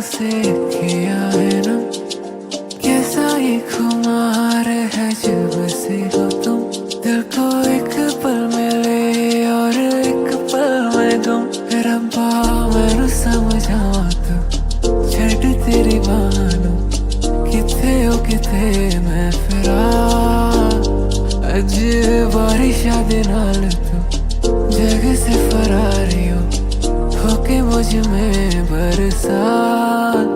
से किया है ना, कैसा ये खुमार है जब से हो तुम। दिल को एक पल मिले और एक पल में गम। रब्बा मैनू समझावा तू छड़ तेरी बानू, किथे ओ किथे मैं फिरा। अज बारिशा दे नाल तू जग से फरारी होके मुझ में बरसात।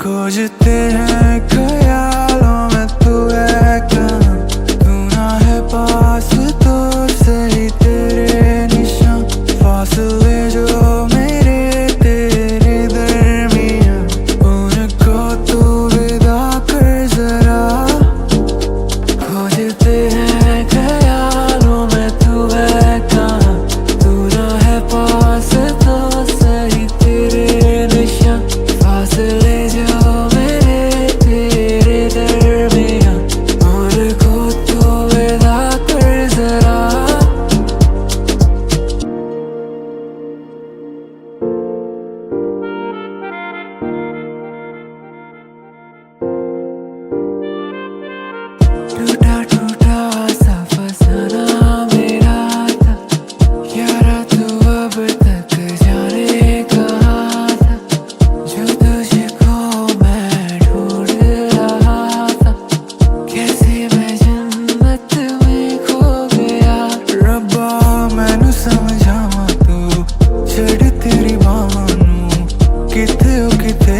खोजते हैं ख्यालों में तू है कहाँ, तू ना है पास तो सही तेरे निशान। फासले जो मेरे तेरे दरमियां, उनको तू विदा कर जरा। खोजते हैं ख्यालों में तू है कहाँ, तू ना है पास तो सही तेरे निशान। फासले जो मेरे तेरे दरमियां, उनको तू विदा कर जरा। टूटा टूटा सा फसाना मेरा था, यारा तू अब तक जाने कहाँ था। जो तुझको मैं ढूंढ रहा था, कैसे मैं जन्नत में खो गया। रब्बा मैनू समझावा तू छड़ तेरी बाहों नू, किथे ओ किथे